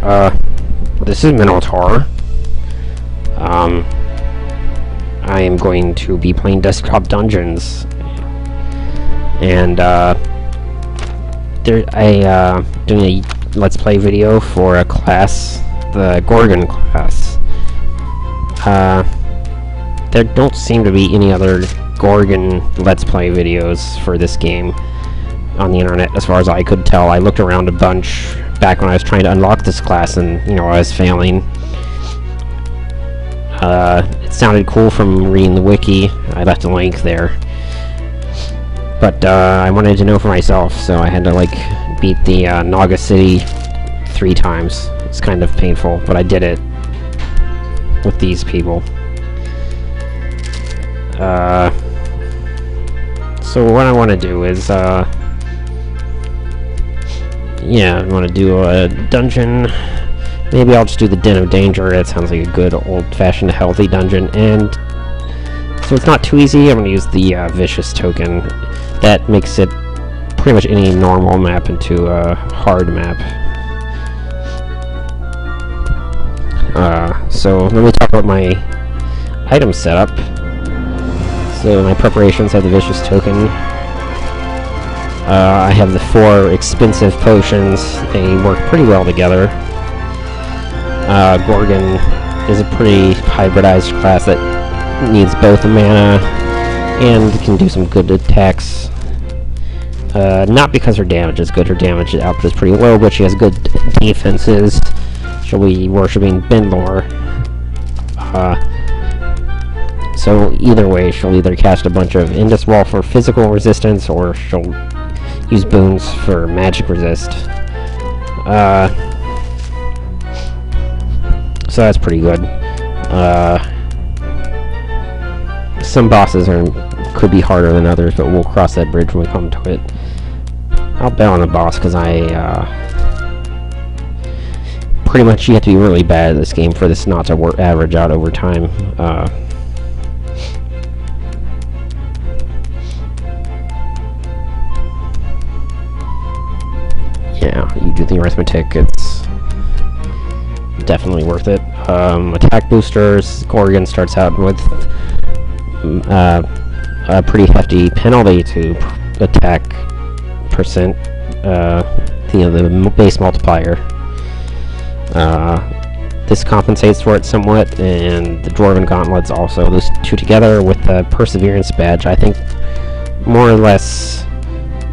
This is Minotaur. I am going to be playing desktop dungeons, and doing a let's play video for a class, the Gorgon class. There don't seem to be any other Gorgon let's play videos for this game on the internet, as far as I could tell. I looked around a bunch back when I was trying to unlock this class, and I was failing. It sounded cool from reading the wiki. I left a link there, but I wanted to know for myself, so I had to beat the Naga City 3 times. It's kind of painful, but I did it with these people. So what I want to do is I want to do a dungeon. Maybe I'll just do the Den of Danger. That sounds like a good old-fashioned healthy dungeon. And so it's not too easy, I'm going to use the Vicious token. That makes it pretty much any normal map into a hard map. So let me talk about my item setup. So my preparations have the Vicious token. I have the 4 expensive potions. They work pretty well together. Gorgon is a pretty hybridized class that needs both mana and can do some good attacks. Not because her damage is good, her damage output is pretty low, but she has good defenses. She'll be worshipping Bendlore. So either way, she'll either cast a bunch of Indus Wall for physical resistance, or she'll use boons for magic resist. So that's pretty good. Some bosses could be harder than others, but we'll cross that bridge when we come to it. I'll bet on the boss, because pretty much you have to be really bad at this game for this not to average out over time. Yeah, you do the arithmetic, it's definitely worth it. Attack boosters, Gorgon starts out with a pretty hefty penalty to attack percent, the base multiplier. This compensates for it somewhat, and the Dwarven Gauntlets also. Those 2 together with the Perseverance badge, I think, more or less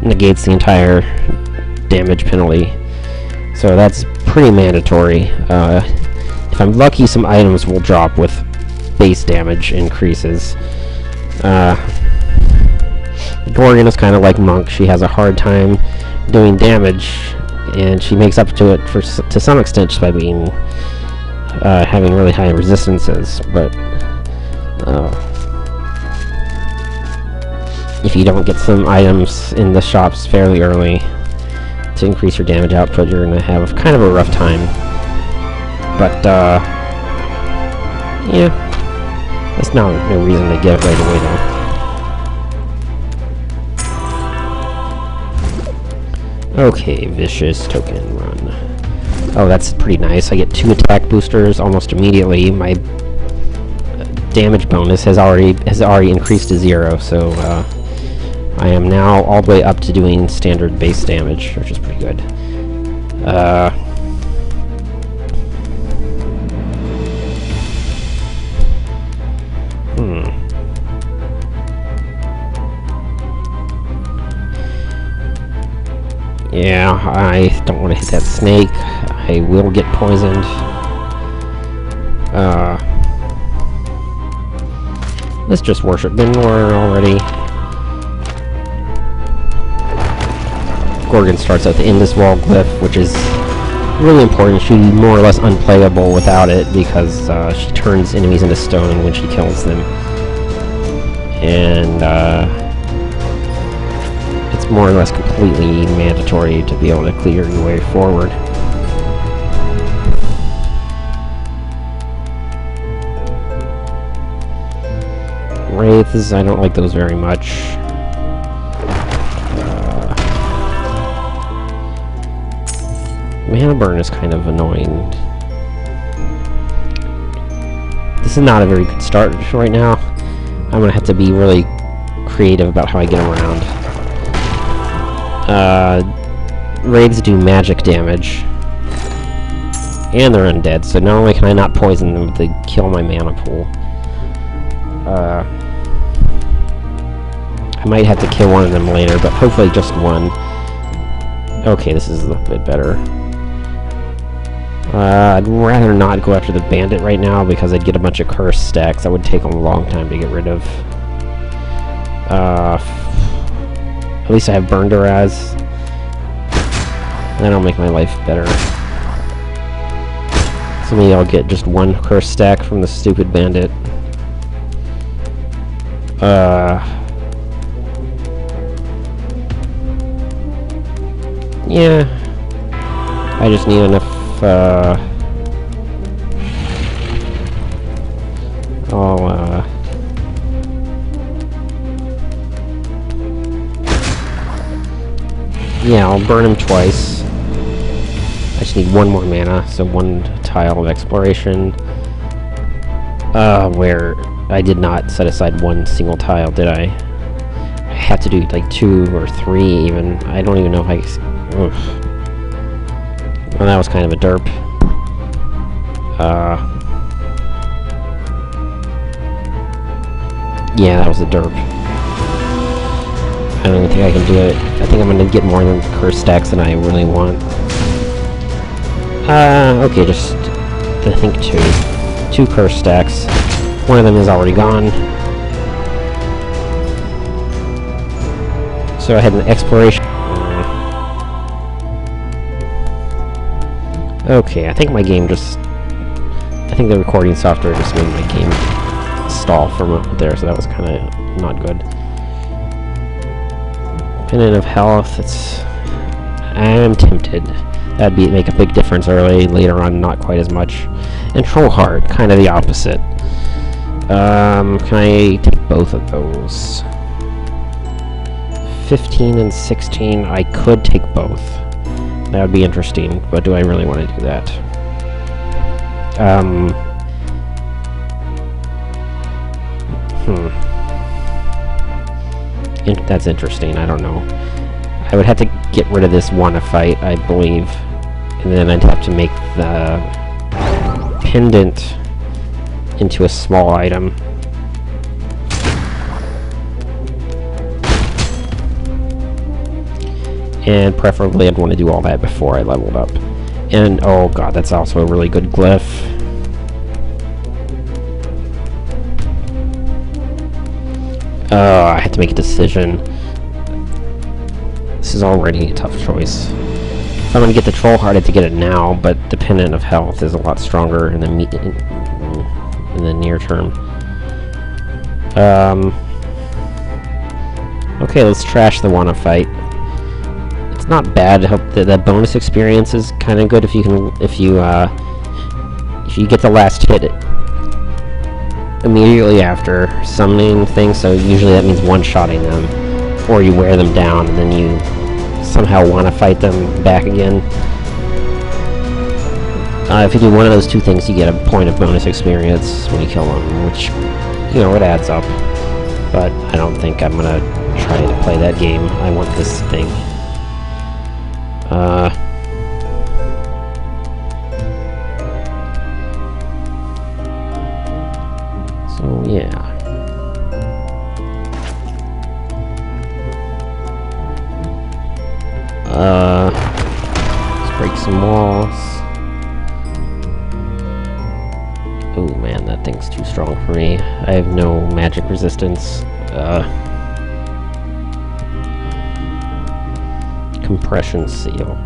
negates the entire damage penalty. So that's pretty mandatory. If I'm lucky, some items will drop with base damage increases. Gorgon is kind of like Monk. She has a hard time doing damage, and she makes up to it to some extent just by being having really high resistances. But if you don't get some items in the shops fairly early to increase your damage output, you're going to have kind of a rough time. But yeah, that's no reason to get it right away though. Okay, Vicious token run. Oh, that's pretty nice. I get 2 attack boosters almost immediately. My damage bonus has already increased to 0, so I am now all the way up to doing standard base damage, which is pretty good. Yeah, I don't want to hit that snake. I will get poisoned. Let's just worship Bendlore already. Gorgon starts out the Indus Wall glyph, which is really important. She'd be more or less unplayable without it, because she turns enemies into stone when she kills them. And it's more or less completely mandatory to be able to clear your way forward. Wraiths, I don't like those very much. Mana burn is kind of annoying. This is not a very good start right now. I'm gonna have to be really creative about how I get around. Raids do magic damage. And they're undead, so not only can I not poison them, but they kill my mana pool. I might have to kill one of them later, but hopefully just one. Okay, this is a little bit better. I'd rather not go after the bandit right now because I'd get a bunch of curse stacks that would take a long time to get rid of. At least I have Burn Duraz. That'll make my life better. So maybe I'll get just one curse stack from the stupid bandit. Yeah. I just need enough, yeah, I'll burn him twice. I just need one more mana, so one tile of exploration. Where I did not set aside one single tile, did I? I had to do like 2 or 3 even. I don't even know if I... Oof. Well, that was kind of a derp. Yeah, that was a derp. I don't even think I can do it. I think I'm gonna get more than curse stacks than I really want. Okay, just... I think 2 curse stacks. One of them is already gone. So I had an exploration... Okay, I think my game just... I think the recording software just made my game stall from up there, so that was kind of not good. Pendant of Health, it's... I am tempted. That'd make a big difference early, later on not quite as much. And Troll Heart, kind of the opposite. Can I take both of those? 15 and 16, I could take both. That would be interesting, but do I really want to do that? That's interesting, I don't know. I would have to get rid of this Wanna Fight, I believe. And then I'd have to make the pendant into a small item. And preferably I'd want to do all that before I leveled up. And, oh god, that's also a really good glyph. I had to make a decision. This is already a tough choice. If I'm gonna get the Troll Heart, I have to get it now, but the Pendant of Health is a lot stronger in the near term. Okay, let's trash the Wanna Fight. It's not bad. I hope that bonus experience is kind of good if you can, if you get the last hit immediately after summoning things. So usually that means one-shotting them, or you wear them down and then you somehow want to fight them back again. If you do one of those 2 things, you get a point of bonus experience when you kill them, which, you know, it adds up. But I don't think I'm gonna try to play that game. I want this thing. So, yeah. Let's break some walls. Oh man, that thing's too strong for me. I have no magic resistance. Compression seal.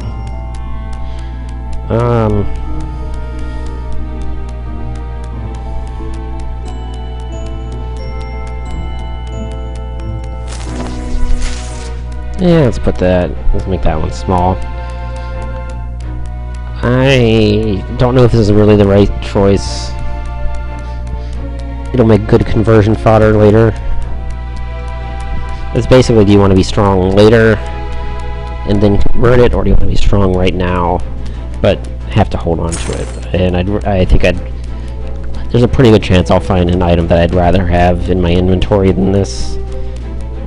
Yeah, let's make that one small. I don't know if this is really the right choice. It'll make good conversion fodder later. It's basically, do you want to be strong later and then convert it, or do you want to be strong right now but have to hold on to it. And I think there's a pretty good chance I'll find an item that I'd rather have in my inventory than this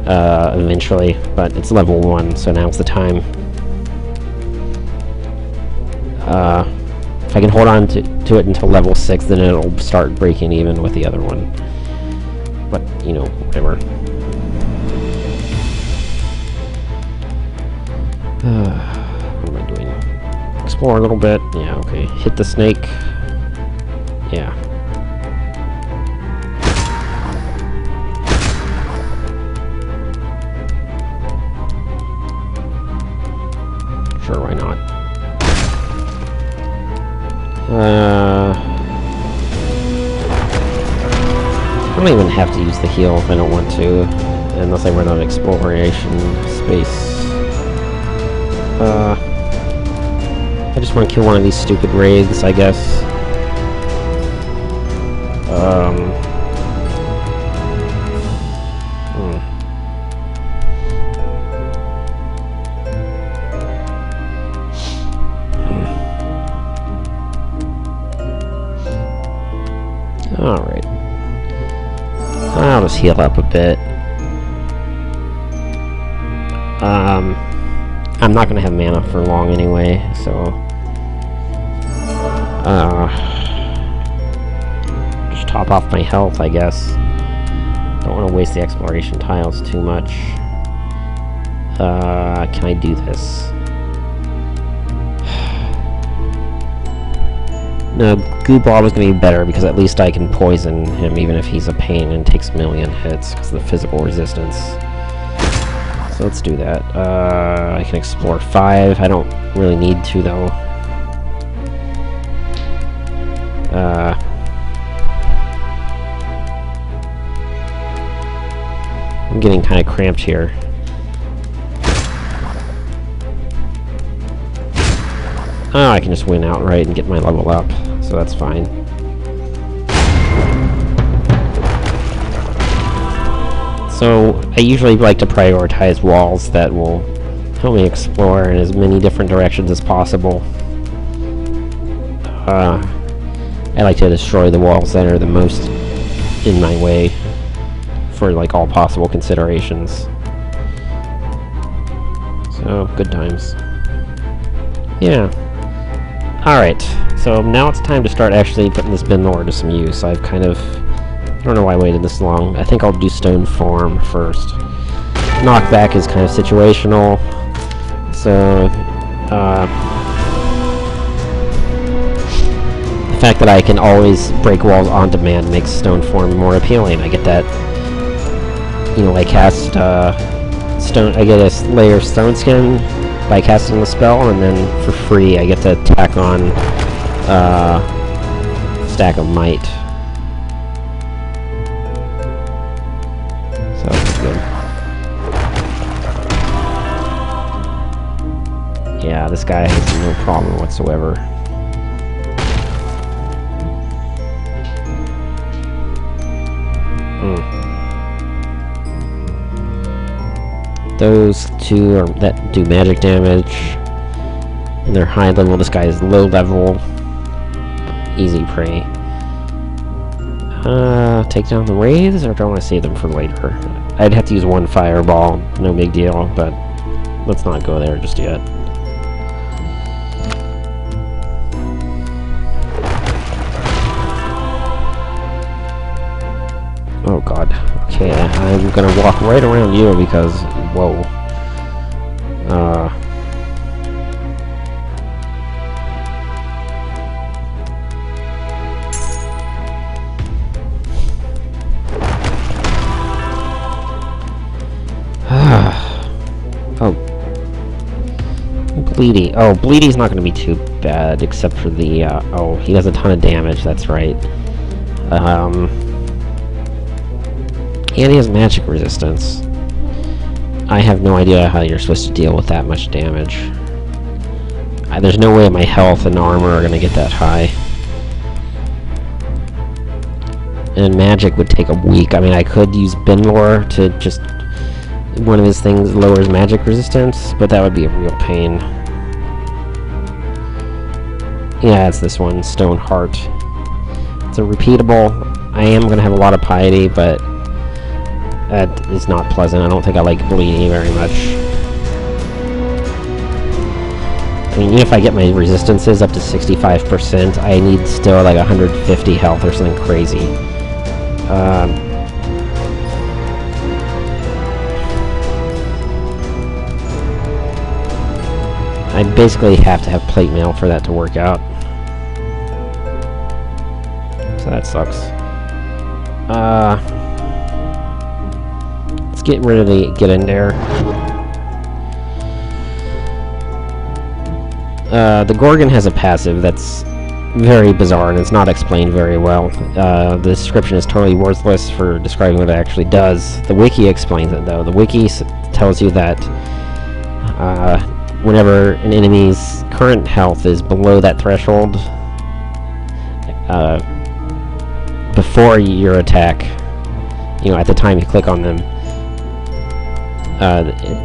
eventually, but it's level 1, so now's the time. If I can hold on to it until level 6, then it'll start breaking even with the other one. But, you know, whatever. What am I doing? Explore a little bit. Yeah, okay. Hit the snake. Yeah. Sure, why not? I don't even have to use the heal if I don't want to, unless I run out of exploration space. I just want to kill one of these stupid wraiths, I guess. Alright. I'll just heal up a bit. I'm not gonna have mana for long anyway, so... just top off my health, I guess. Don't want to waste the exploration tiles too much. Can I do this? No, Goo Blob is going to be better because at least I can poison him even if he's a pain and takes a million hits because of the physical resistance. So let's do that. I can explore 5. I don't really need to though. I'm getting kind of cramped here. Oh, I can just win outright and get my level up, so that's fine. So, I usually like to prioritize walls that will help me explore in as many different directions as possible. I like to destroy the walls that are the most in my way for, like, all possible considerations. So, good times. Yeah. Alright, so now it's time to start actually putting this Minotaur to some use. I've kind of... I don't know why I waited this long. I think I'll do Stone Form first. Knockback is kind of situational, so... the fact that I can always break walls on demand makes Stone Form more appealing. I get that... You know, I cast, I get a layer of Stone Skin by casting the spell, and then for free I get to tack on Stack of Might. So that's good. Yeah, this guy has no problem whatsoever. Those two are that do magic damage, and they're high level. This guy is low level. Easy prey. Take down the wraiths, or do I want to save them for later? I'd have to use one fireball, no big deal, but let's not go there just yet. Oh god. Okay, I'm gonna walk right around you because... Whoa. Oh. Bleedy. Oh, Bleedy's not gonna be too bad, except for the, oh, he does a ton of damage, that's right. And he has magic resistance. I have no idea how you're supposed to deal with that much damage. There's no way my health and armor are gonna get that high. And magic would take a week. I mean, I could use Minotaur to just... One of his things lowers magic resistance, but that would be a real pain. Yeah, it's this one, Stone Heart. It's a repeatable. I am going to have a lot of piety, but that is not pleasant. I don't think I like bleeding very much. I mean, even if I get my resistances up to 65%, I need still like 150 health or something crazy. I basically have to have plate mail for that to work out. So that sucks. Let's get rid of the get in there. The Gorgon has a passive that's very bizarre and it's not explained very well. The description is totally worthless for describing what it actually does. The wiki explains it though. The wiki tells you that whenever an enemy's current health is below that threshold, before your attack, you know, at the time you click on them,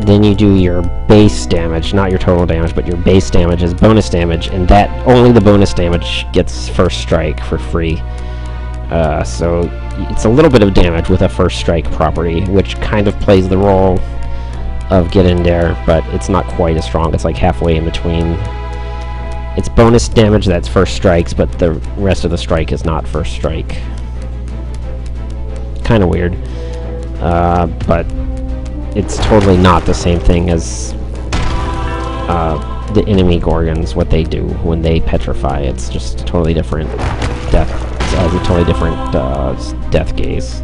then you do your base damage, not your total damage, but your base damage is bonus damage, and that only the bonus damage gets first strike for free. So it's a little bit of damage with a first strike property, which kind of plays the role of get in there, but it's not quite as strong. It's like halfway in between. It's bonus damage that's first strikes, but the rest of the strike is not first strike. Kind of weird, but it's totally not the same thing as the enemy Gorgons, what they do when they petrify. It's just a totally different death. It has a totally different death gaze.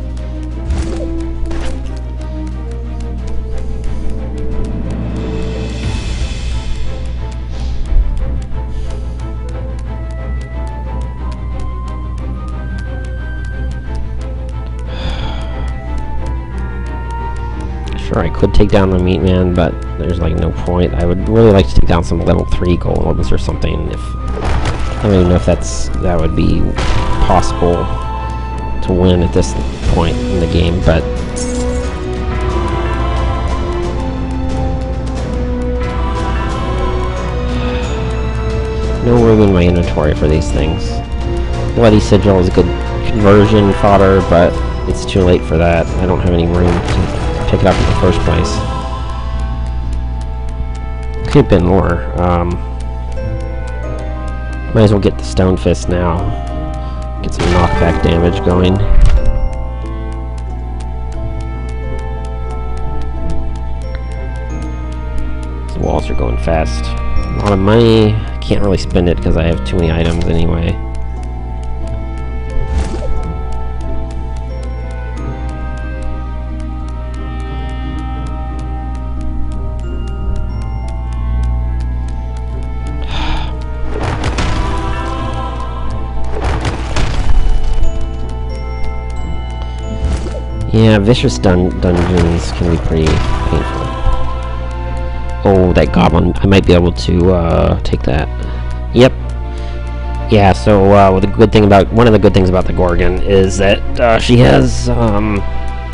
Sure, I could take down the Meat Man, but there's like no point. I would really like to take down some level 3 golems or something. I don't even know if that would be possible to win at this point in the game, but no room in my inventory for these things. Bloody Sigil is a good conversion fodder, but it's too late for that. I don't have any room to pick it up in the first place. Could have been more. Might as well get the Stone Fist now. Get some knockback damage going. These walls are going fast. A lot of money. Can't really spend it because I have too many items anyway. Yeah, vicious dungeons can be pretty painful. Oh, that goblin. I might be able to take that. Yep. Yeah, so one of the good things about the Gorgon is that she has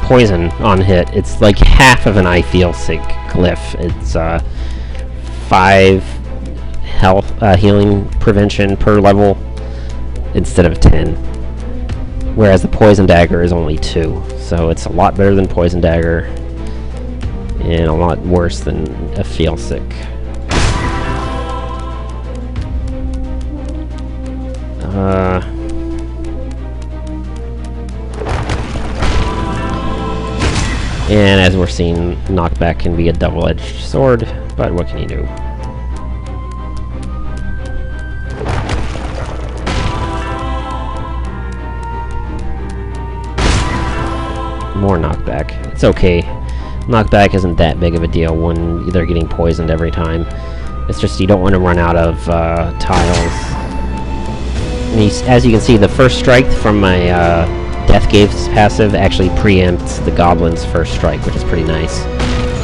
poison on hit. It's like half of an I feel sick glyph. It's 5 health healing prevention per level instead of 10. Whereas the Poison Dagger is only 2. So it's a lot better than Poison Dagger, and a lot worse than a Feel Sick. And as we're seeing, knockback can be a double-edged sword, but what can you do? More knockback. It's okay. Knockback isn't that big of a deal when they're getting poisoned every time. It's just you don't want to run out of tiles. And as you can see, the first strike from my Death Gaze passive actually preempts the Goblin's first strike, which is pretty nice.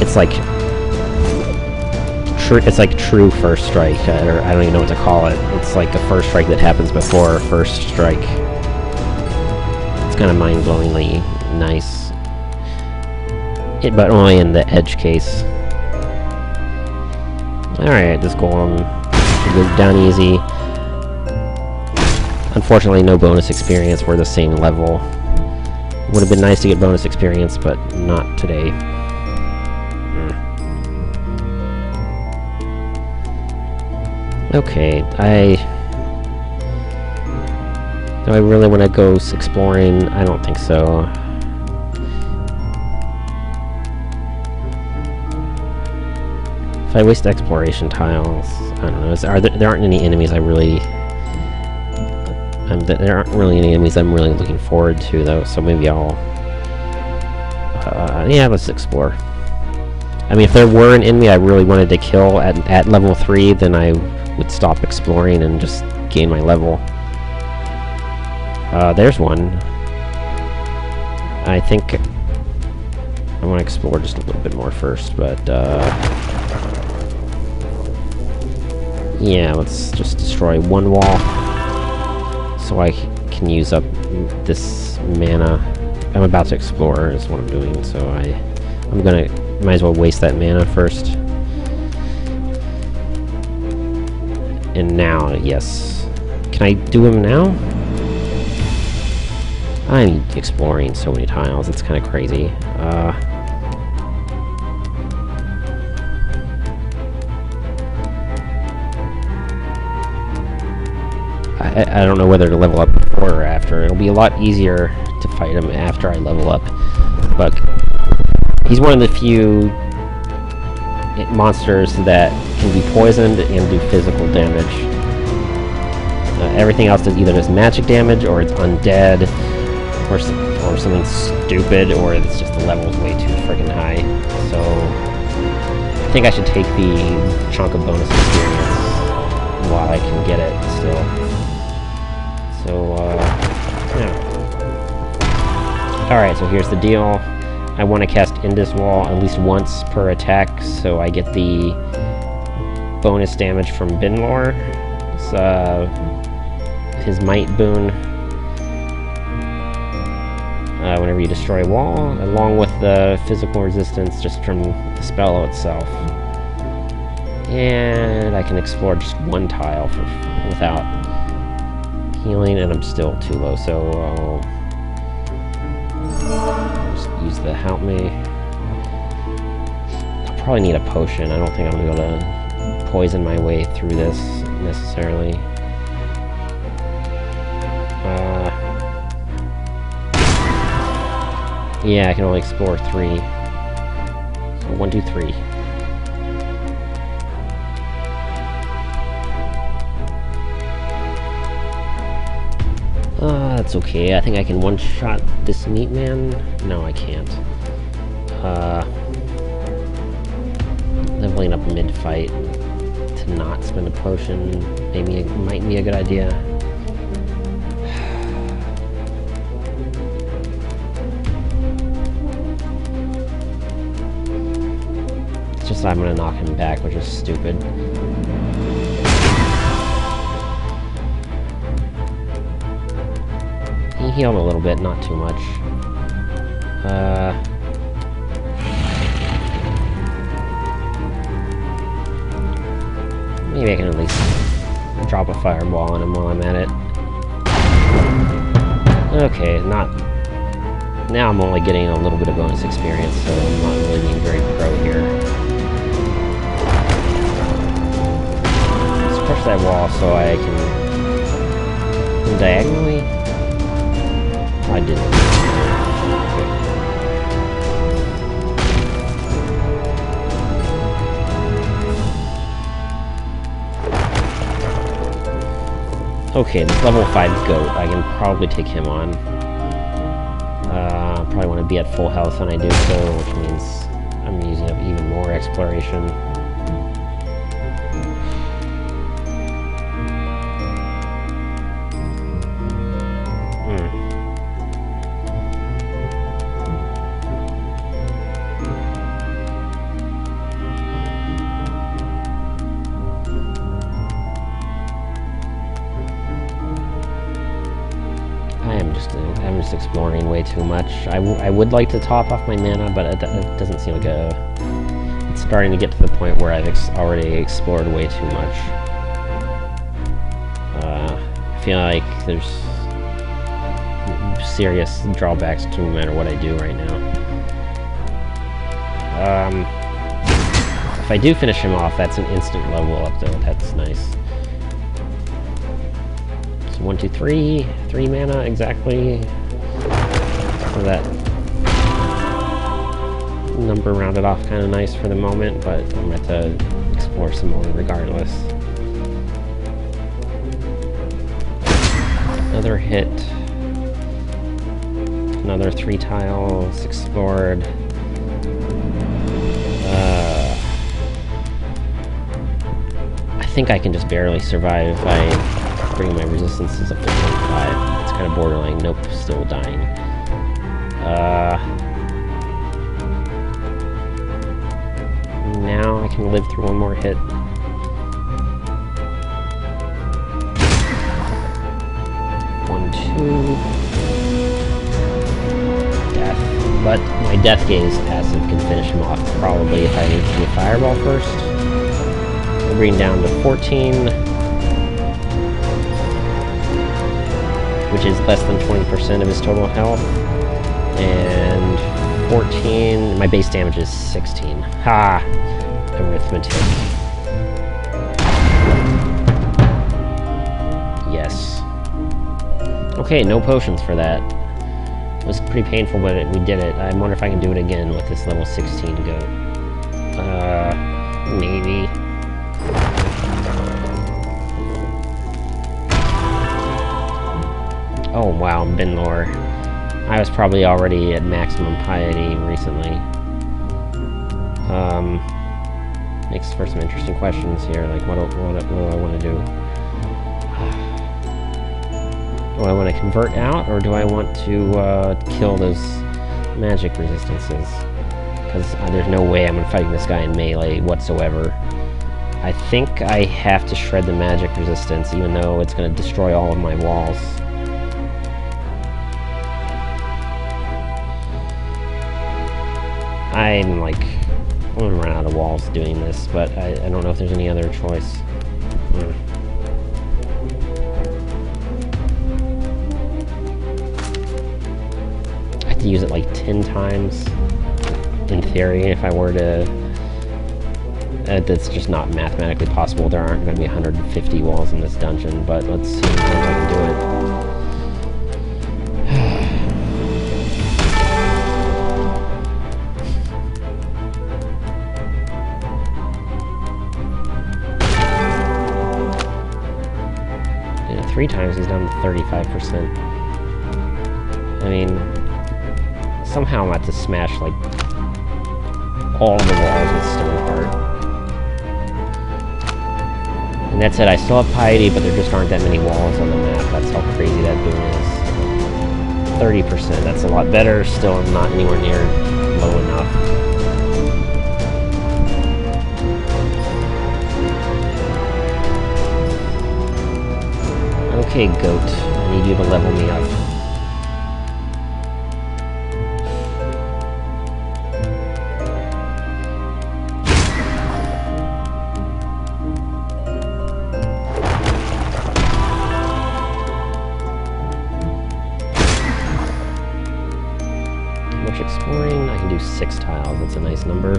It's like true first strike, or I don't even know what to call it. It's like a first strike that happens before first strike. It's kind of mind-blowingly nice. But only in the edge case. Alright, this golem should go down easy. Unfortunately, no bonus experience. We're the same level. Would have been nice to get bonus experience, but not today. Okay, do I really want to go exploring? I don't think so. If I waste exploration tiles, I don't know. There aren't any enemies I really... there aren't really any enemies I'm really looking forward to, though, so maybe I'll... yeah, let's explore. I mean, if there were an enemy I really wanted to kill at level 3, then I would stop exploring and just gain my level. There's one. I think I want to explore just a little bit more first, but, yeah, let's just destroy one wall so I can use up this mana. I'm about to explore is what I'm doing, so I'm gonna... might as well waste that mana first. And now, yes. Can I do him now? I'm exploring so many tiles, it's kind of crazy. I don't know whether to level up before or after. It'll be a lot easier to fight him after I level up. But he's one of the few monsters that can be poisoned and do physical damage. Everything else either does magic damage, or it's undead, or something stupid, or it's just the level's way too freaking high. So I think I should take the chunk of bonus experience while I can get it still. So, yeah. Alright, so here's the deal. I want to cast Indus Wall at least once per attack, so I get the bonus damage from Binlor. It's his Might boon. Whenever you destroy a wall, along with the physical resistance just from the spell itself. And I can explore just one tile without healing, and I'm still too low, so I'll just use the help me. I'll probably need a potion. I don't think I'm gonna be able to poison my way through this necessarily. Yeah, I can only explore 3. So 1, 2, 3. That's okay. I think I can one-shot this meat man. No, I can't. Leveling up mid-fight to not spend a potion maybe it might be a good idea. It's just I'm gonna knock him back, which is stupid. He healed a little bit, not too much. Maybe I can at least drop a fireball on him while I'm at it. Okay, not... Now I'm only getting a little bit of bonus experience, so I'm not really being very pro here. Let's push that wall so I can... diagonally? I didn't. Okay, this level 5 goat, I can probably take him on. Probably want to be at full health when I do so, which means I'm using up even more exploration. I'm just exploring way too much. I would like to top off my mana, but it doesn't seem like it's starting to get to the point where I've already explored way too much. I feel like there's serious drawbacks to no matter what I do right now. If I do finish him off, that's an instant level up though, that's nice. So 1, 2, 3, 3 mana exactly. So that number rounded off kind of nice for the moment, but I'm going to explore some more regardless. Another hit. Another 3 tiles explored. I think I can just barely survive if I bring my resistances up to 25. It's kind of borderline. Nope, still dying. Now I can live through one more hit. One, two. Death. But my Death Gaze passive can finish him off probably if I do a Fireball first. We'll bring down to 14. Which is less than 20% of his total health. And 14. My base damage is 16. Ha! Arithmetic. Yes. Okay, no potions for that. It was pretty painful, but we did it. I wonder if I can do it again with this level 16 goat. Maybe. Oh wow, Binlore. I was probably already at maximum piety recently. Makes for some interesting questions here, like what do I want to do? Do I want to convert out, or do I want to kill those magic resistances? Because there's no way I'm fighting this guy in melee whatsoever. I think I have to shred the magic resistance, even though it's going to destroy all of my walls. I'm like, I'm gonna run out of walls doing this, but I don't know if there's any other choice. I have to use it like 10 times, in theory, if I were to... that's just not mathematically possible. There aren't going to be 150 walls in this dungeon, but let's see if I can do it. Yeah, 3 times he's down to 35%. I mean, somehow I'm about to smash, like, all the walls with Stoneheart. And that's it, I still have piety, but there just aren't that many walls on the map. That's how crazy that boon is. 30%, that's a lot better, still not anywhere near low enough. Okay, goat, I need you to level me up. Exploring, I can do 6 tiles, that's a nice number.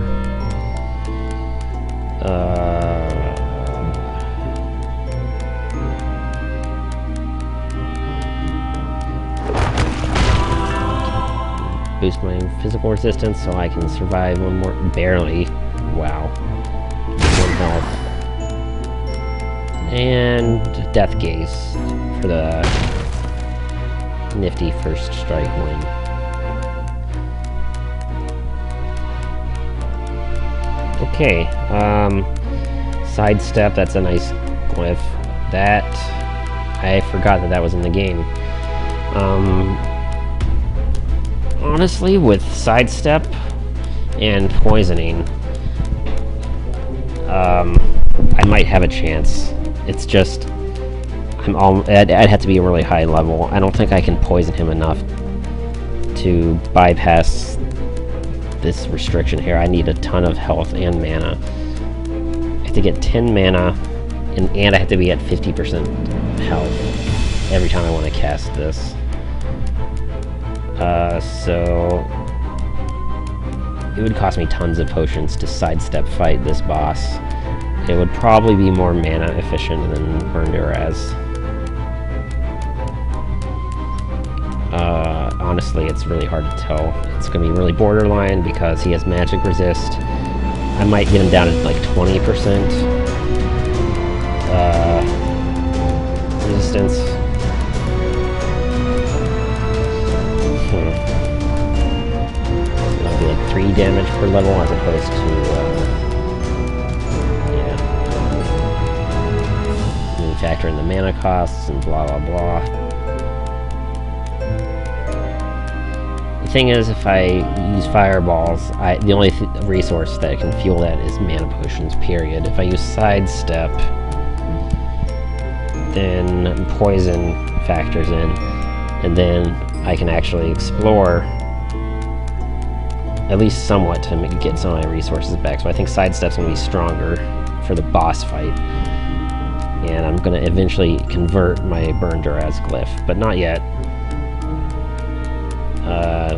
Boost my physical resistance so I can survive one more, barely, wow, 1 health. And Death Gaze for the nifty first strike win. Okay, sidestep, that's a nice glyph. That, I forgot that was in the game. Honestly, with sidestep and poisoning, I might have a chance. It's just, I'd have to be a really high level. I don't think I can poison him enough to bypass this restriction here. I need a ton of health and mana. I have to get 10 mana, and I have to be at 50% health. every time I want to cast this. So it would cost me tons of potions to sidestep fight this boss. It would probably be more mana efficient than Burn Duraz. Honestly, it's really hard to tell. It's going to be really borderline because he has magic resist. I might get him down to like 20% resistance. It'll be like 3 damage per level as opposed to, yeah. You factor in the mana costs and blah blah blah. The thing is, if I use fireballs, the only resource that can fuel that is mana potions, period. If I use sidestep, then poison factors in, and then I can actually explore at least somewhat to get some of my resources back. So I think sidestep's going to be stronger for the boss fight, and I'm going to eventually convert my Burn Duraz glyph, but not yet.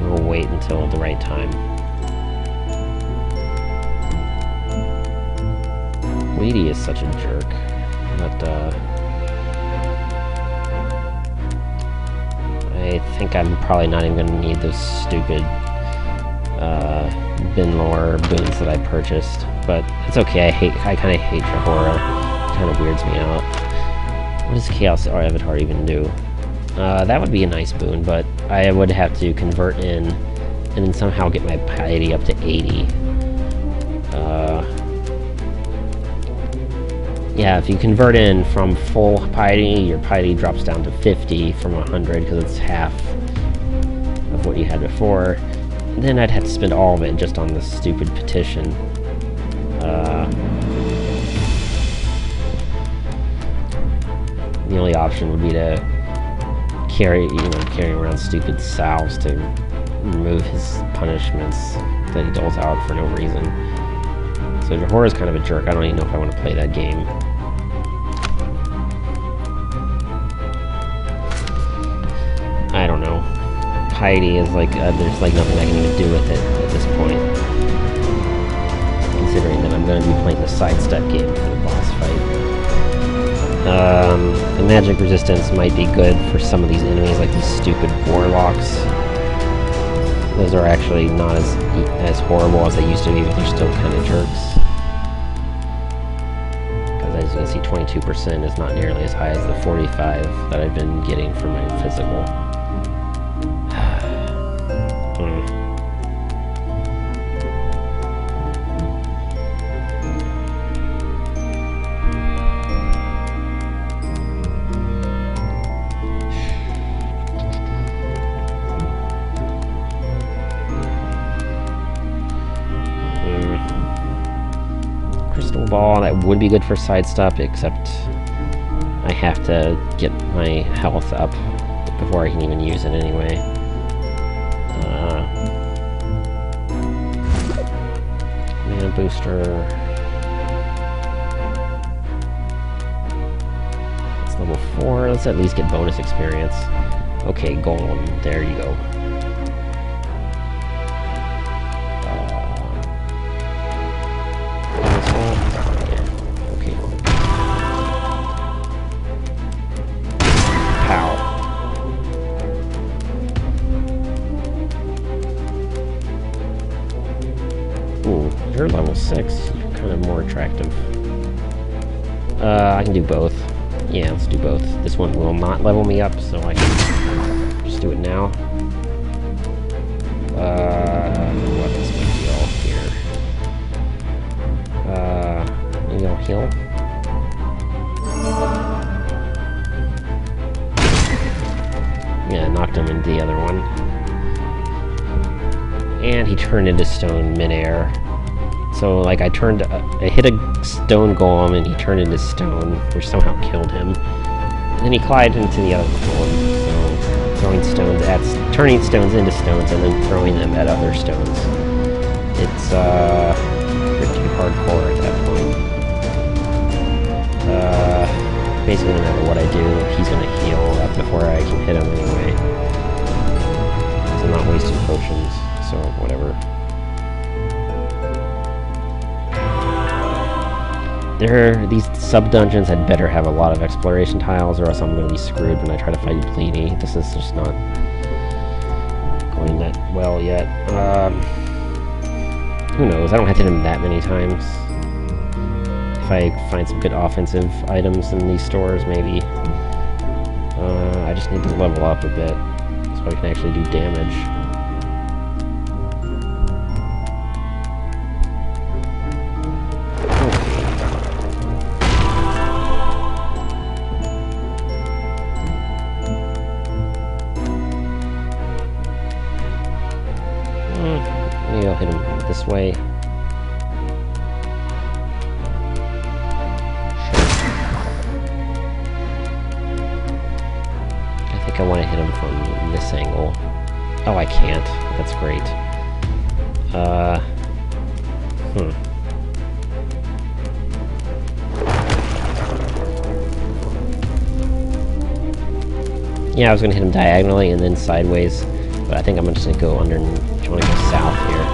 We'll wait until the right time. Weedy is such a jerk, but I think I'm probably not even going to need those stupid Binlore boons that I purchased, but it's okay. I kind of hate Jahora. It kind of weirds me out. What does Chaos Avatar even do? That would be a nice boon, but I would have to convert in and then somehow get my piety up to 80. Yeah, if you convert in from full piety, your piety drops down to 50 from 100 because it's half of what you had before. And then I'd have to spend all of it just on this stupid petition. The only option would be to carry around stupid salves to remove his punishments that he doles out for no reason. So Jahora's kind of a jerk. I don't even know if I want to play that game. I don't know. Piety is like, there's like nothing I can even do with it at this point. Considering that I'm going to be playing the sidestep game for the boss fight. The magic resistance might be good for some of these enemies, like these stupid warlocks. Those are actually not as horrible as they used to be, but they're still kind of jerks. Because as you can see, 22% is not nearly as high as the 45 that I've been getting for my physical. Crystal Ball, that would be good for sidestep, except I have to get my health up before I can even use it anyway. Mana booster. It's level 4. Let's at least get bonus experience. Okay, Golem. There you go. You're level 6. You're kind of more attractive. I can do both. Yeah, let's do both. This one will not level me up, so I can just do it now. What is my deal here? Maybe I'll heal. Yeah, knocked him into the other one. And he turned into stone midair. So, like, I hit a stone golem and he turned into stone, which somehow killed him. And then he collided into the other golem, so turning stones into stones and then throwing them at other stones. It's, pretty hardcore at that point. Basically, no matter what I do, he's gonna heal up These sub-dungeons had better have a lot of exploration tiles, or else I'm going to be screwed when I try to fight Bleedy. This is just not going that well yet. Who knows? I don't have to hit him that many times. If I find some good offensive items in these stores, maybe. I just need to level up a bit, so I can actually do damage. Maybe I'll hit him this way. I think I want to hit him from this angle. Oh, I can't. That's great. Yeah, I was gonna hit him diagonally and then sideways, but I think I'm just gonna go under and want to go south here.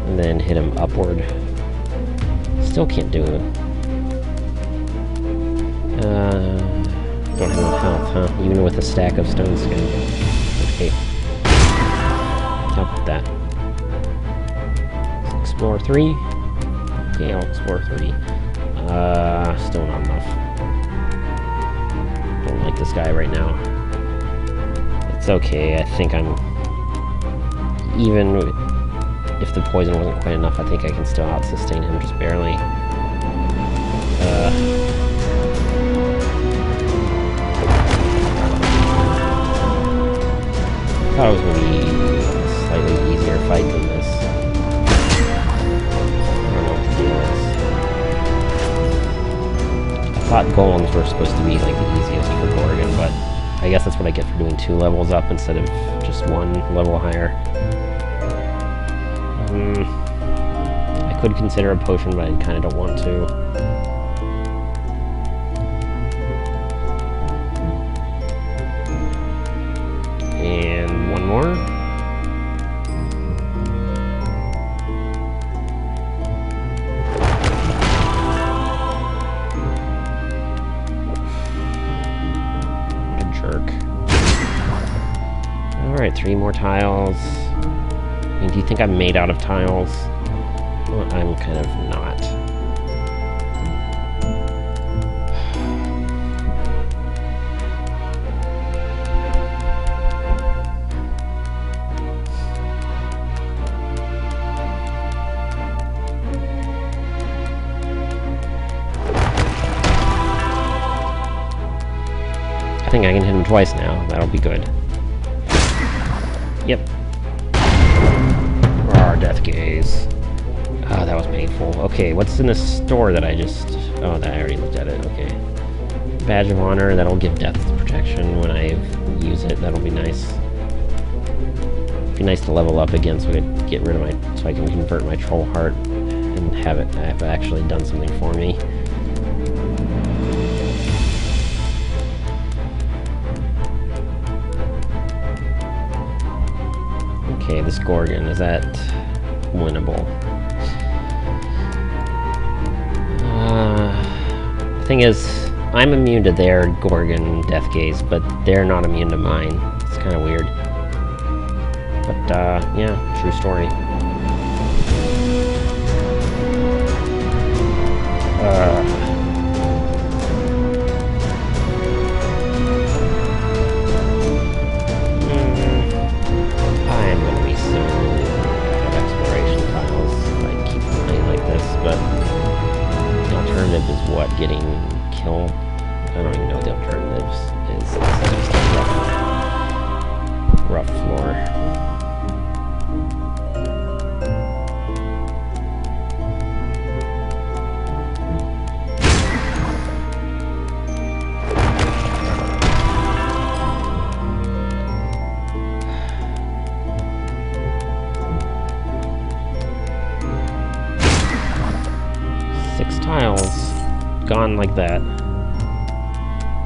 And then hit him upward. Still can't do it. Don't have enough health, huh? Even with a stack of stone skin. Okay. How about that? Let's explore 3. Okay, I'll explore 3. Still not enough. Don't like this guy right now. It's okay, I think I'm... Even if the poison wasn't quite enough, I think I can still out-sustain him, just barely. I thought it was going to be a slightly easier fight than this. I don't know what the deal is. I thought golems were supposed to be like the easiest for Gorgon, but I guess that's what I get for doing 2 levels up instead of just 1 level higher. I could consider a potion, but I kind of don't want to. And 1 more. What a jerk. Alright, 3 more tiles. I mean, do you think I'm made out of tiles? Well, I'm kind of not. I think I can hit him twice now. That'll be good. Yep. Rawr, death gaze. Ah, that was painful. Okay, what's in the store that I just... Oh, I already looked at it. Okay. Badge of Honor. That'll give death protection when I use it. That'll be nice. It'd be nice to level up again so I could get rid of my... So I can convert my Troll Heart and have it actually done something for me. Okay, this Gorgon, is that winnable? The thing is, I'm immune to their Gorgon Death Gaze, but they're not immune to mine. It's kind of weird. But, yeah, true story. I'm gonna be so out of exploration tiles if I keep playing like this, but the alternative is what? Getting killed? I don't even know what the alternative is. It's just a rough floor. Tiles gone like that,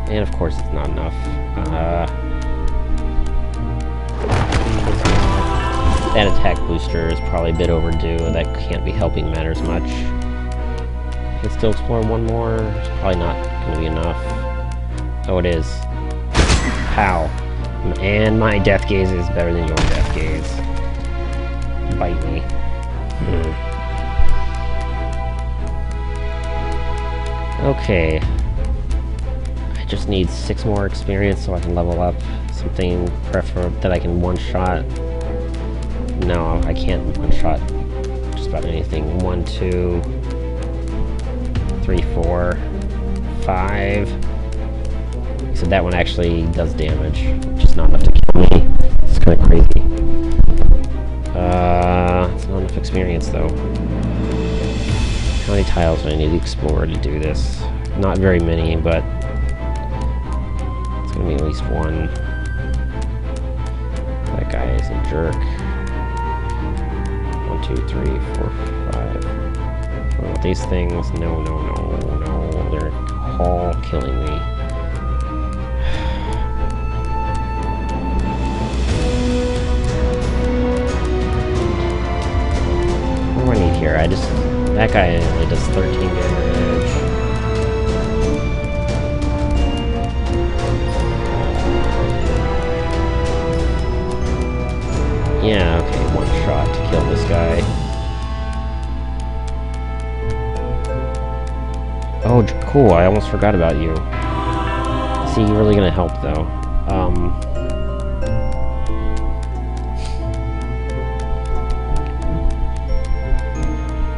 and of course it's not enough. That attack booster is probably a bit overdue. That can't be helping matters much. can still explore one more. It's probably not going to be enough. Oh, it is. Pow. And my death gaze is better than your death gaze. Bite me. Okay. I just need 6 more experience so I can level up something preferable that I can one-shot. No, I can't one-shot just about anything. 1, 2, 3, 4, 5. So that one actually does damage, which is not enough to kill me. It's kind of crazy. It's not enough experience though. How many tiles do I need to explore to do this? Not very many, but it's gonna be at least 1. That guy is a jerk. 1, 2, 3, 4, 5. Oh, these things, no, they're all killing me. What do I need here? That guy only does 13 damage. Yeah, okay, 1 shot to kill this guy. Oh, cool, I almost forgot about you. See, you're really gonna help, though.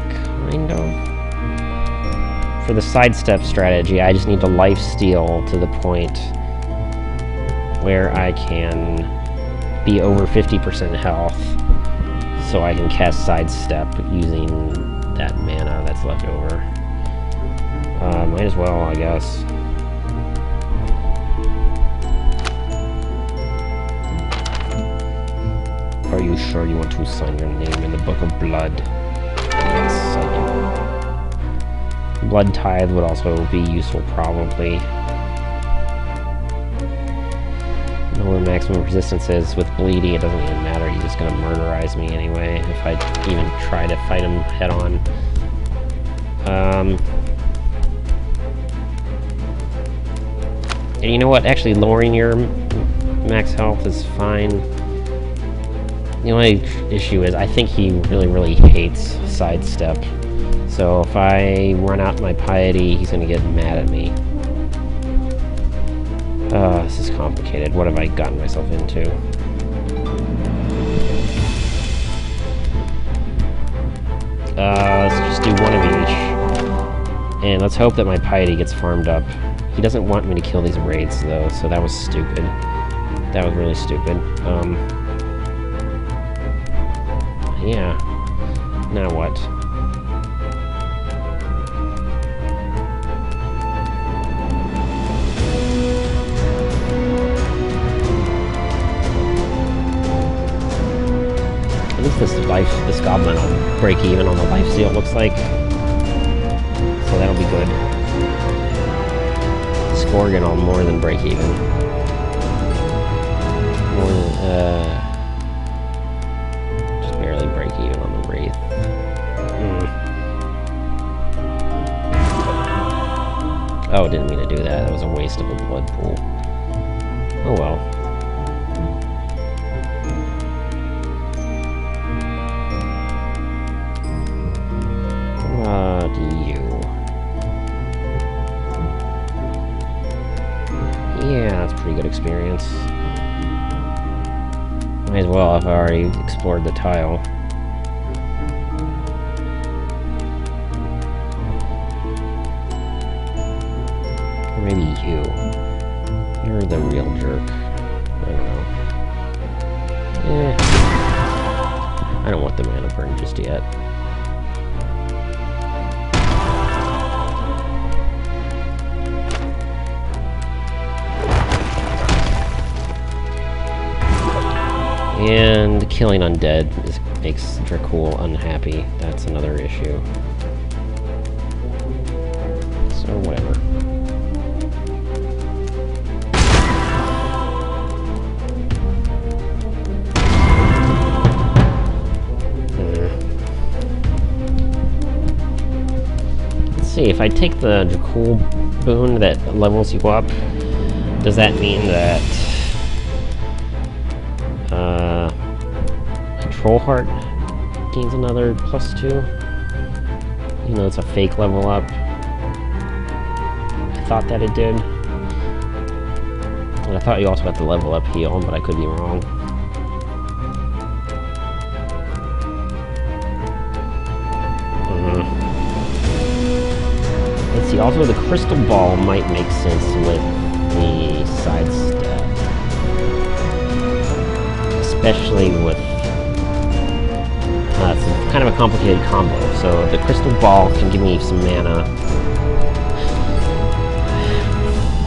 Kind of. For the sidestep strategy, I just need to lifesteal to the point where I can be over 50% health, so I can cast sidestep using that mana that's left over. Might as well, I guess. Are you sure you want to sign your name in the Book of Blood? Yes, I do. Blood Tithe would also be useful, probably. Lower maximum resistance is with bleeding, it doesn't even matter, he's just gonna murderize me anyway, if I even try to fight him head on. And you know what, actually lowering your max health is fine. The only issue is, I think he really hates sidestep. So if I run out my piety, he's gonna get mad at me. This is complicated. What have I gotten myself into? Let's just do 1 of each. And let's hope that my piety gets farmed up. He doesn't want me to kill these wraiths, though, so that was stupid. That was really stupid. Yeah. Now what? At least this goblin will break even on the lifesteal, looks like. So that'll be good. This Gorgon will more than break even. More than, just barely break even on the Wraith. Oh, didn't mean to do that. That was a waste of a blood pool. Oh well. Yeah, that's pretty good experience. Might as well if I already explored the tile. Or maybe you. You're the real jerk. I don't know. I don't want the mana burn just yet. And killing undead makes Dracul unhappy. That's another issue. So, whatever. Let's see if if I take the Dracul boon that levels you up, does that mean that Troll Heart gains another +2? Even though it's a fake level up. I thought that it did. And I thought you also got the level up heal, but I could be wrong. Let's see, also the Crystal Ball might make sense with the sidestep. Especially with... it's kind of a complicated combo. So the Crystal Ball can give me some mana,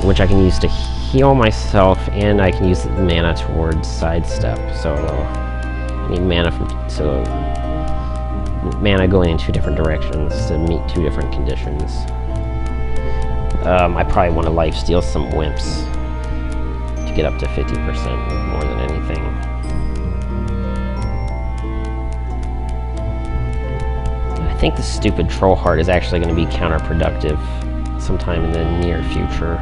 which I can use to heal myself, and I can use the mana towards sidestep. So I need mana mana going in 2 different directions to meet 2 different conditions. I probably want to lifesteal some Wimps to get up to 50% more than anything. I think the stupid Troll Heart is actually going to be counterproductive sometime in the near future.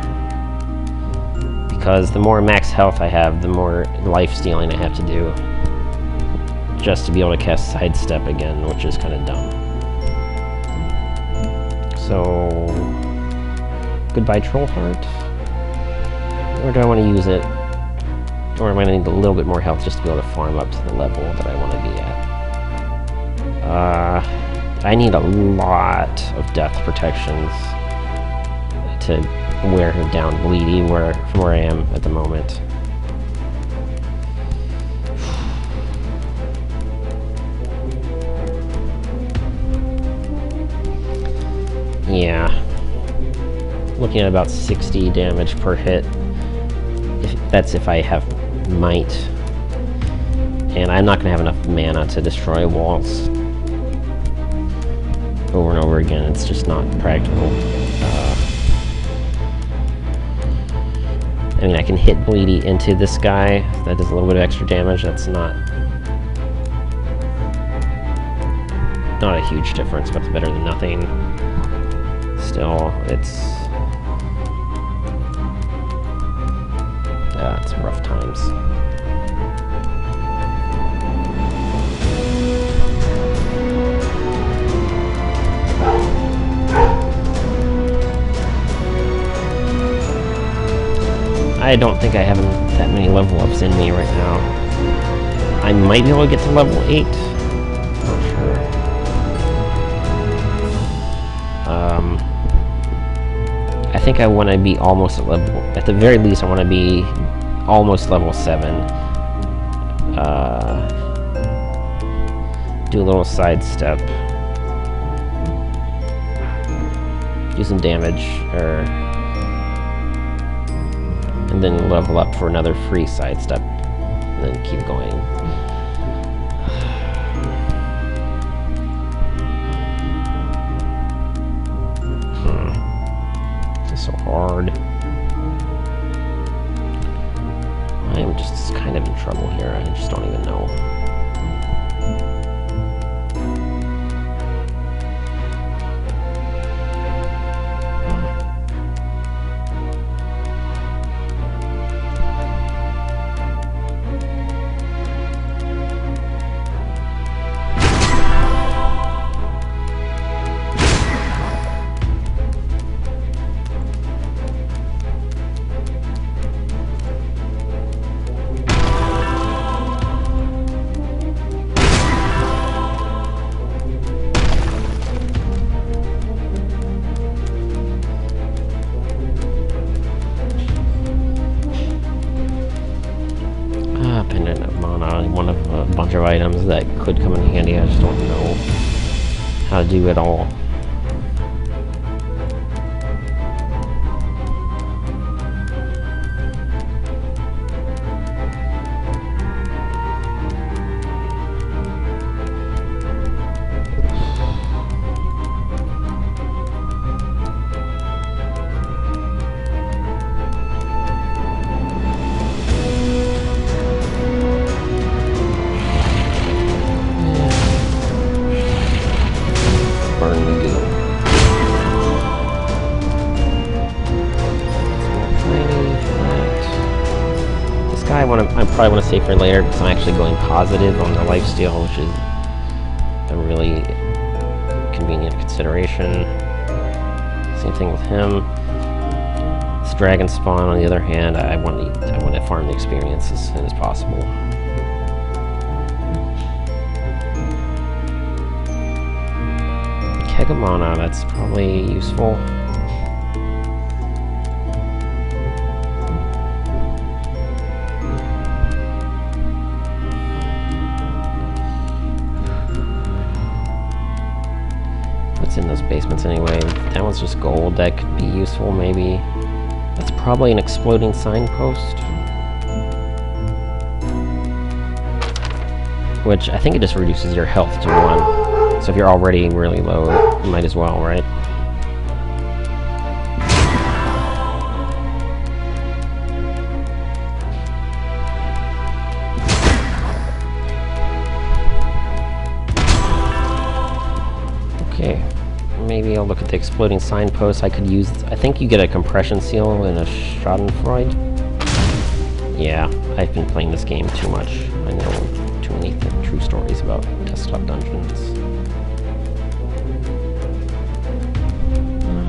Because the more max health I have, the more life stealing I have to do just to be able to cast Sidestep again, which is kind of dumb. So, goodbye Troll Heart. Or do I want to use it? Or am I going to need a little bit more health just to be able to farm up to the level that I want to be at? I need a lot of death protections to wear him down bleedy from where I am at the moment. Yeah. Looking at about 60 damage per hit. That's if I have might. And I'm not going to have enough mana to destroy walls over and over again. It's just not practical. I mean, I can hit Bleedy into this guy. That does a little bit of extra damage. That's not a huge difference, but it's better than nothing. Still, it's rough times. I don't think I have that many level ups in me right now. I might be able to get to level 8. Not sure. I think I want to be almost at level... At the very least, I want to be almost level 7. Do a little sidestep. Do some damage, and then level up for another free sidestep, and then keep going. This is so hard. I am just kind of in trouble here. I just don't even know. Of items that could come in handy. I just don't know how to do it all. Burn I probably want to save for later because I'm actually going positive on the lifesteal, which is a really convenient consideration. Same thing with him. This dragon spawn, on the other hand, I want to farm the experience as soon as possible. Keg of mana, that's probably useful. In those basements anyway. That one's just gold. That could be useful, maybe. That's probably an exploding signpost. Which, I think it just reduces your health to 1. So if you're already really low, you might as well, right? Okay. Maybe I'll look at the exploding signpost. I think you get a compression seal and a Schadenfreude. Yeah, I've been playing this game too much. I know too many true stories about desktop dungeons.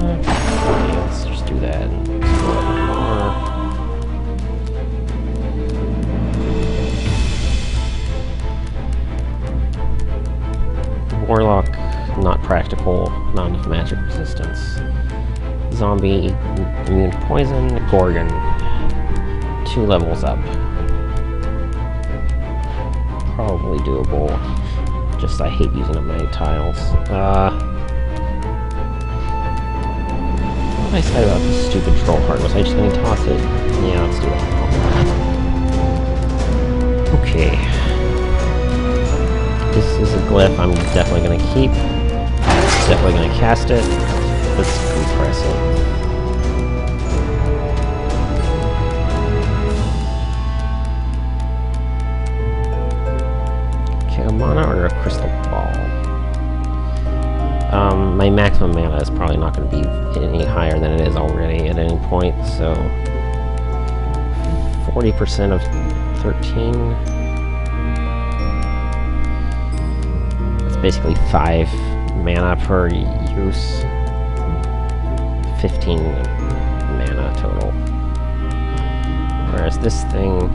Okay, let's just do that and explore a bit more. Warlock. Not practical, not enough magic resistance. Zombie, immune to poison, Gorgon. 2 levels up. Probably doable. Just I hate using up my tiles. What did I say about this stupid troll heart? Was I just gonna toss it? Yeah, let's do that. Okay. This is a glyph I'm definitely gonna keep. Definitely gonna cast it. Let's compress it. Okay, a mana or a crystal ball? My maximum mana is probably not gonna be any higher than it is already at any point, so 40% of 13. That's basically 5 mana per use. 15 mana total. Whereas this thing...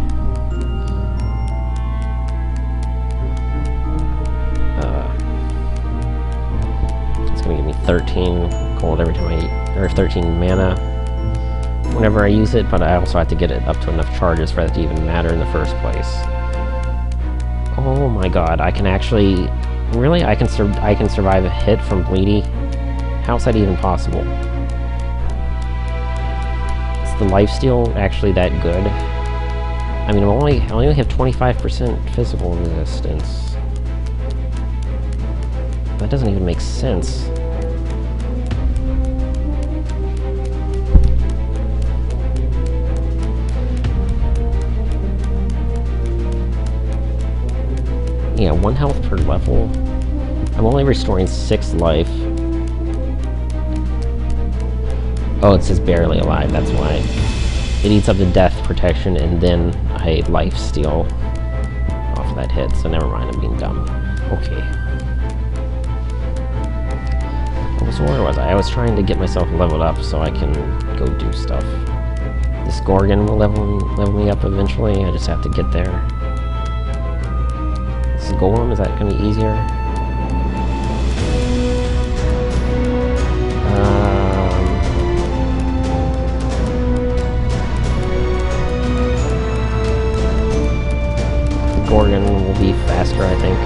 it's gonna give me 13 gold every time or 13 mana whenever I use it, but I also have to get it up to enough charges for that to even matter in the first place. Oh my god, I can actually... Really? I can survive a hit from Bleedy? How's that even possible? Is the lifesteal actually that good? I mean, I only have 25% physical resistance. That doesn't even make sense. Yeah, 1 health per level. I'm only restoring 6 life. Oh, it says barely alive, that's why. It eats up the death protection and then a life steal off of that hit, so never mind, I'm being dumb. Okay. So where was I? I was trying to get myself leveled up so I can go do stuff. This Gorgon will level me up eventually, I just have to get there. Golem, is that going to be easier? The Gorgon will be faster, I think.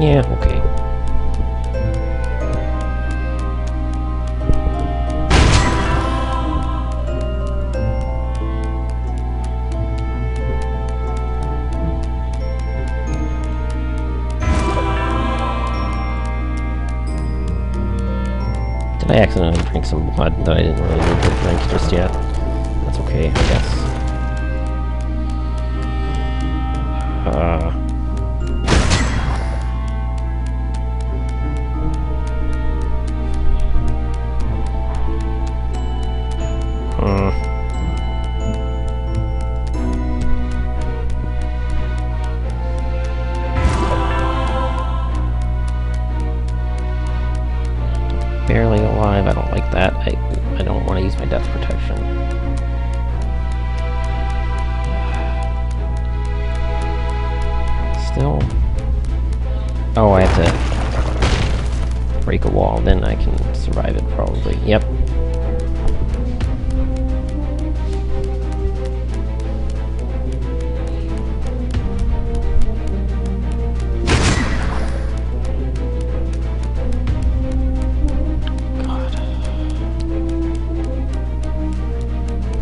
Yeah, okay. I accidentally drank some blood that I didn't really need to drink just yet. That's okay, I guess. barely alive. I don't like that. I don't want to use my death protection. Still. Oh, I have to break a wall, then I can survive it probably. Yep.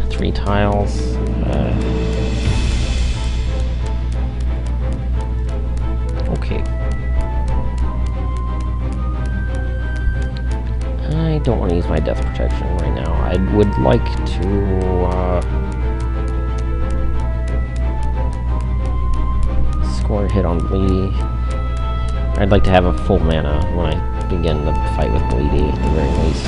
Three tiles. Okay. I don't want to use my death protection right now. I would like to score a hit on Bleedy. I'd like to have a full mana when I begin the fight with Bleedy, at the very least.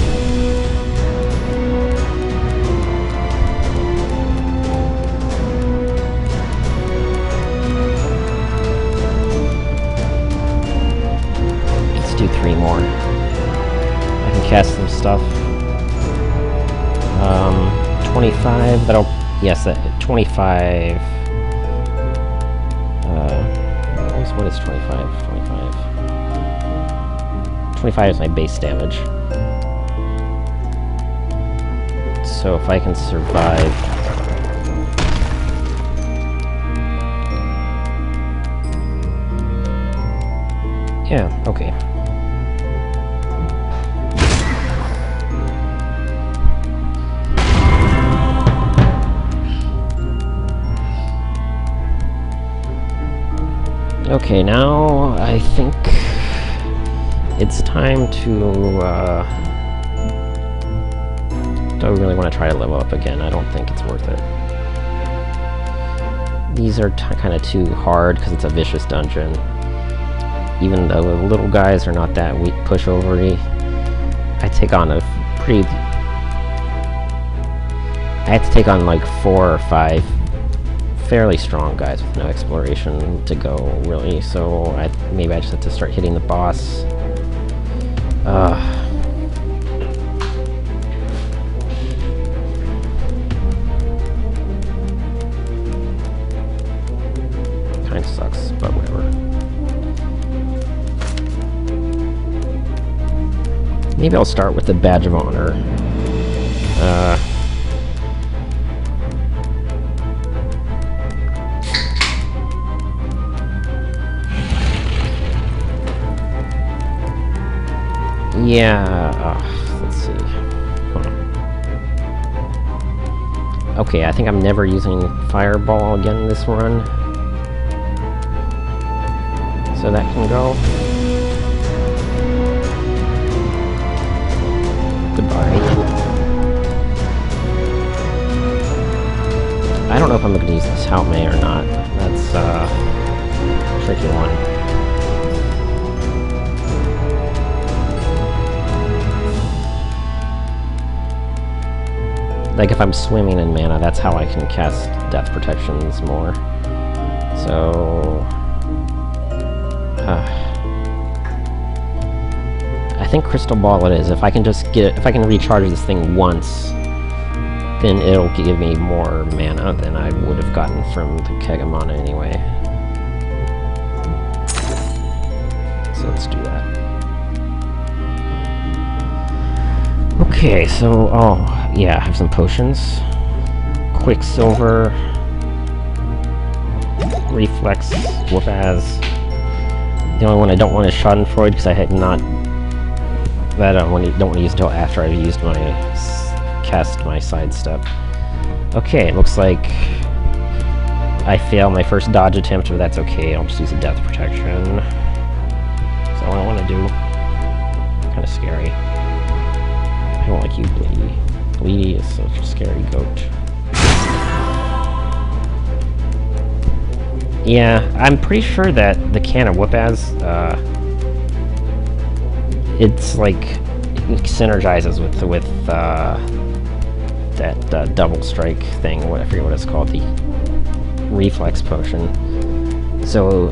Do 3 more. I can cast some stuff. 25, that'll... Yes, 25... what is 25? 25 is my base damage. So if I can survive... Yeah, okay. Okay, now I think it's time to, don't really want to try to level up again. I don't think it's worth it. These are kind of too hard because it's a vicious dungeon. Even though the little guys are not that weak pushover-y, I take on a pretty... I had to take on like 4 or 5 fairly strong guys with no exploration to go, really, so maybe I just have to start hitting the boss. Kinda sucks, but whatever. Maybe I'll start with the Badge of Honor. Yeah, let's see. Okay, I think I'm never using Fireball again this run. So that can go. Goodbye. I don't know if I'm going to use this Helme or not. That's a tricky one. Like, if I'm swimming in mana, that's how I can cast death protections more. So... I think Crystal Ball it is. If I can just get... If I can recharge this thing once, then it'll give me more mana than I would have gotten from the Keg of Mana anyway. So let's do that. Okay, so... Oh... Yeah, I have some potions. Quicksilver. Reflex. Whoop-az. The only one I don't want is Schadenfreude, because I had not... That I don't want to use until after I've used my... cast my sidestep. Okay, it looks like... I failed my first dodge attempt, but that's okay. I'll just use a death protection. That's all I want to do. Kind of scary. I don't like you, Bleedy. Bleedy is such a scary goat. Yeah, I'm pretty sure that the can of Whoop-az, it's like, it synergizes with that double strike thing, I forget what it's called, the reflex potion. So,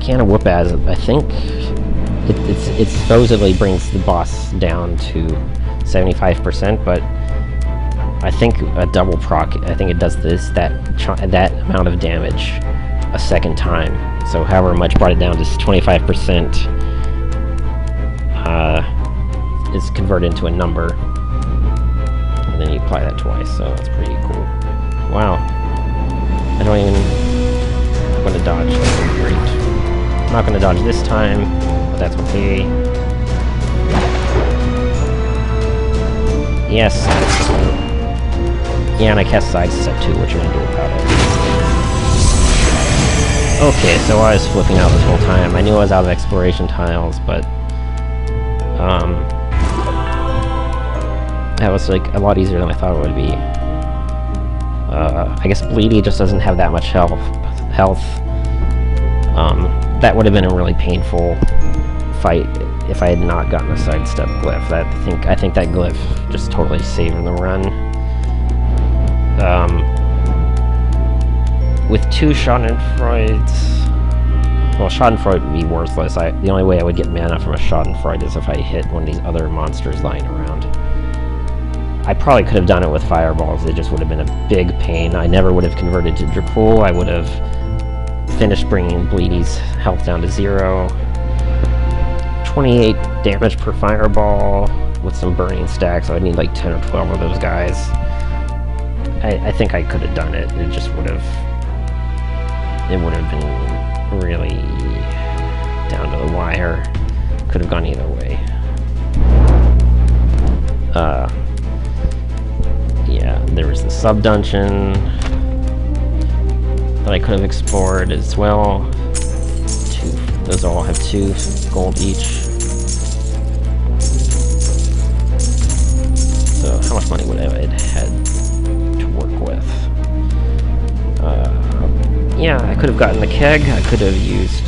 can of Whoop-az, I think, It supposedly brings the boss down to 75%, but I think a double proc, I think it does that amount of damage a second time. So however much brought it down to 25%, is converted into a number, and then you apply that twice. So that's pretty cool. Wow. I'm gonna dodge. That's great. I'm not gonna dodge this time, but that's okay. Yes. Yeah, and I cast sidestep too. What you gonna do about it? Okay, so I was flipping out this whole time. I knew I was out of exploration tiles, but that was like a lot easier than I thought it would be. I guess Bleedy just doesn't have that much health. That would have been a really painful fight if I had not gotten a sidestep glyph. I think that glyph just totally saved the run. With 2 Schadenfreuds, well, Schadenfreude would be worthless. The only way I would get mana from a Schadenfreude is if I hit one of these other monsters lying around. I probably could have done it with fireballs. It just would have been a big pain. I never would have converted to Dracul. I would have finished bringing Bleedy's health down to 0. 28 damage per fireball with some burning stacks, so I'd need like 10 or 12 of those guys. I think I could have done it. It just would have... It would have been really down to the wire. Could have gone either way. Yeah, there was the sub-dungeon that I could have explored as well. Those all have 2 gold each. So how much money would I have had to work with? Yeah, I could have gotten the keg. I could have used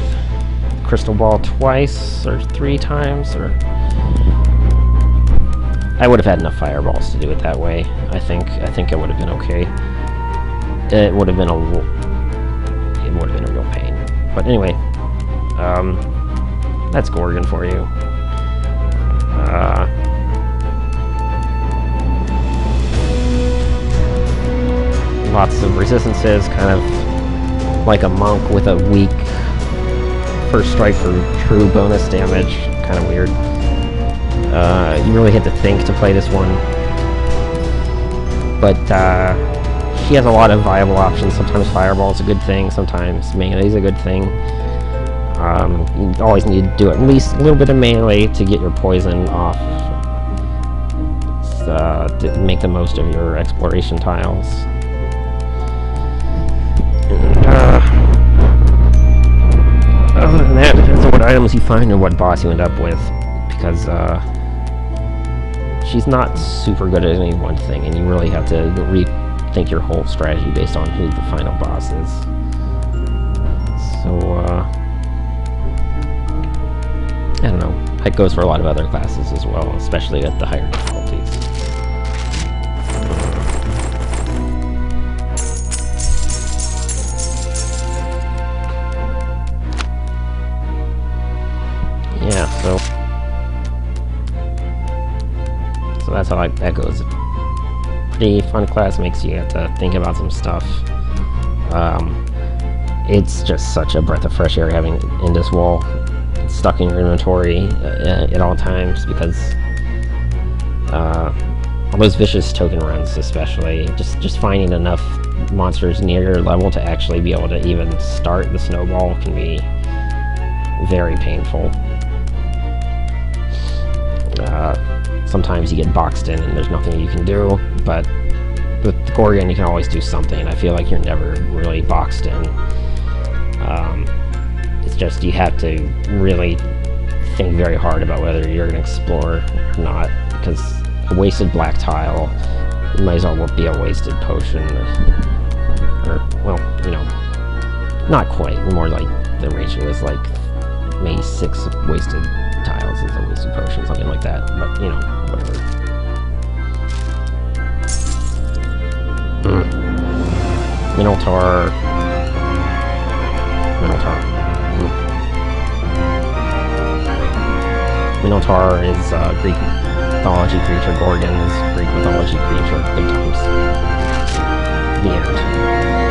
crystal ball twice or 3 times, or I would have had enough fireballs to do it that way. I think it would have been okay. It would have been a real pain. But anyway, that's Gorgon for you. Lots of resistances, kind of like a monk with a weak first strike for true bonus damage. Kind of weird. You really had to think to play this one. But she has a lot of viable options. Sometimes Fireball is a good thing, sometimes Melee is a good thing. You always need to do at least a little bit of melee to get your poison off, to make the most of your exploration tiles. And, other than that, it depends on what items you find and what boss you end up with, because she's not super good at any one thing, and you really have to rethink your whole strategy based on who the final boss is. So, I don't know. That goes for a lot of other classes as well, especially at the higher difficulties. Yeah, so that's how that goes. Pretty fun class, makes you have to think about some stuff. It's just such a breath of fresh air having Indus Wall stuck in your inventory at all times, because all those vicious token runs, especially, just finding enough monsters near your level to actually be able to even start the snowball can be very painful. Sometimes you get boxed in and there's nothing you can do, but with Gorgon you can always do something. I feel like you're never really boxed in. It's just you have to really think very hard about whether you're going to explore or not, because a wasted black tile might as well be a wasted potion, or well, you know, not quite, more like the ratio is like maybe 6 wasted tiles is a wasted potion, something like that, but you know, whatever. Minotaur. Minotaur is a Greek mythology creature. Gorgon is a Greek mythology creature. Good times. The end.